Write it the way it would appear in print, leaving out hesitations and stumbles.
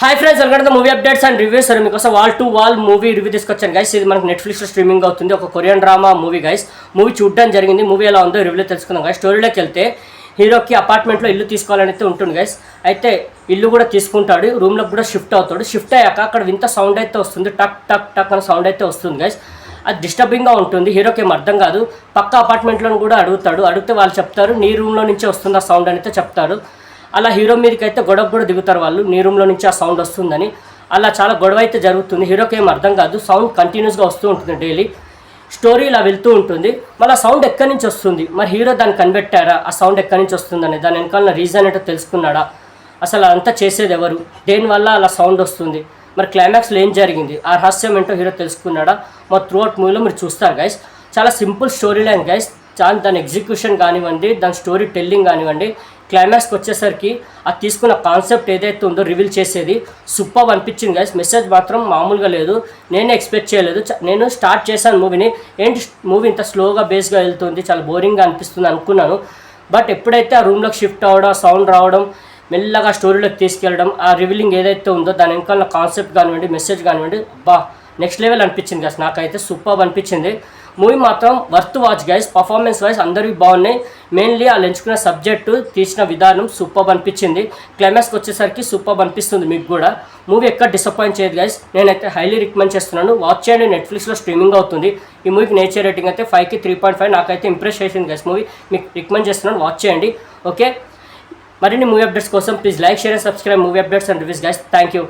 Hi friends, welcome to movie updates and reviews. మీకోసం wall to wall movie review తీసుకొచ్చాను guys. ఇది మనకు నెట్ఫ్లిక్స్లో స్ట్రీమింగ్ అవుతుంది. ఒక Korean drama movie guys. Movie చూడడం జరిగింది. మూవీ ఎలా ఉందో రివ్యూలో తెలుసుకుందాం గైస్. స్టోరీలోకి వెళ్తే హీరోకి అపార్ట్మెంట్లో ఇల్లు తీసుకోవాలని అయితే ఉంటుంది గైస్. అయితే ఇల్లు కూడా తీసుకుంటాడు, రూమ్లోకి కూడా షిఫ్ట్ అవుతాడు. షిఫ్ట్ అయ్యాక అక్కడ వింత సౌండ్ అయితే వస్తుంది, టక్ టక్ టక్ అనే సౌండ్ అయితే వస్తుంది గైస్. అది డిస్టర్బింగ్గా ఉంటుంది. హీరోకి ఏం అర్థం కాదు. పక్క అపార్ట్మెంట్లో కూడా అడిగితే వాళ్ళు చెప్తారు నీ రూమ్లో నుంచి వస్తుంది ఆ సౌండ్ అని అయితే చెప్తారు. అలా హీరో మీదకి అయితే గొడవ కూడా దిగుతారు వాళ్ళు, నీ రూమ్లో నుంచి ఆ సౌండ్ వస్తుందని. అలా చాలా గొడవ అయితే జరుగుతుంది. హీరోకి ఏం అర్థం కాదు. సౌండ్ కంటిన్యూస్గా వస్తూ ఉంటుంది డైలీ. స్టోరీ ఇలా వెళ్తూ ఉంటుంది. మళ్ళీ ఆ సౌండ్ ఎక్కడి నుంచి వస్తుంది, మరి హీరో దాన్ని కనిపెట్టారా ఆ సౌండ్ ఎక్కడి నుంచి వస్తుందని, దాని వెనకాల రీజన్ ఏంటో తెలుసుకున్నాడా, అసలు అంతా చేసేది ఎవరు, దేనివల్ల అలా సౌండ్ వస్తుంది, మరి క్లైమాక్స్లో ఏం జరిగింది, ఆ రహస్యం ఏంటో హీరో తెలుసుకున్నాడా, మరి త్రూ అవుట్ మూవీలో మీరు చూస్తారు గైస్. చాలా సింపుల్ స్టోరీ లైన్ గైస్. చాలా దాని ఎగ్జిక్యూషన్ కానివ్వండి, దాని స్టోరీ టెల్లింగ్ కానివ్వండి, క్లైమాక్స్కి వచ్చేసరికి అది తీసుకున్న కాన్సెప్ట్ ఏదైతే ఉందో రివీల్ చేసేది సూపర్ అనిపించింది గైస్. మెసేజ్ మాత్రం మామూలుగా లేదు. నేనే ఎక్స్పెక్ట్ చేయలేదు. నేను స్టార్ట్ చేశాను మూవీని, ఏంటి మూవీ ఇంత స్లోగా బేస్గా వెళ్తుంది, చాలా బోరింగ్గా అనిపిస్తుంది అనుకున్నాను. బట్ ఎప్పుడైతే ఆ రూమ్లోకి షిఫ్ట్ అవ్వడం, సౌండ్ రావడం, మెల్లగా స్టోరీలోకి తీసుకెళ్ళడం, ఆ రివీలింగ్ ఏదైతే ఉందో దాని వెనకాల కాన్సెప్ట్ కానివ్వండి, మెసేజ్ కానివ్వండి, నెక్స్ట్ లెవెల్ అనిపించింది గైస్. నాకైతే సూపర్ అనిపించింది. మూవీ మాత్రం worth watch guys. Performance wise అందరివి బాగున్నాయి. మెయిన్లీ వాళ్ళు ఎంచుకున్న సబ్జెక్టు, తీసిన విధానం సూపర్ అనిపించింది. క్లైమాక్స్కి వచ్చేసరికి సూపర్ అనిపిస్తుంది మీకు కూడా. మూవీ ఎక్కడ డిసప్పాయింట్ చేయదు గైస్. నేనైతే హైలీ రికమెండ్ చేస్తున్నాను. వాచ్ చేయండి, నెట్ఫ్లిక్స్లో స్ట్రీమింగ్ అవుతుంది. ఈ మూవీకి నేచర్ రేటింగ్ అయితే 5కి 3.5. నాకైతే ఇంప్రెస్ చేసింది గైస్ మూవీ. మీకు రికమెండ్ చేస్తున్నాను, వాచ్ చేయండి. ఓకే, మరిన్ని మూవీ అప్డేట్స్ కోసం please like, share and subscribe movie updates and reviews guys. Thank you.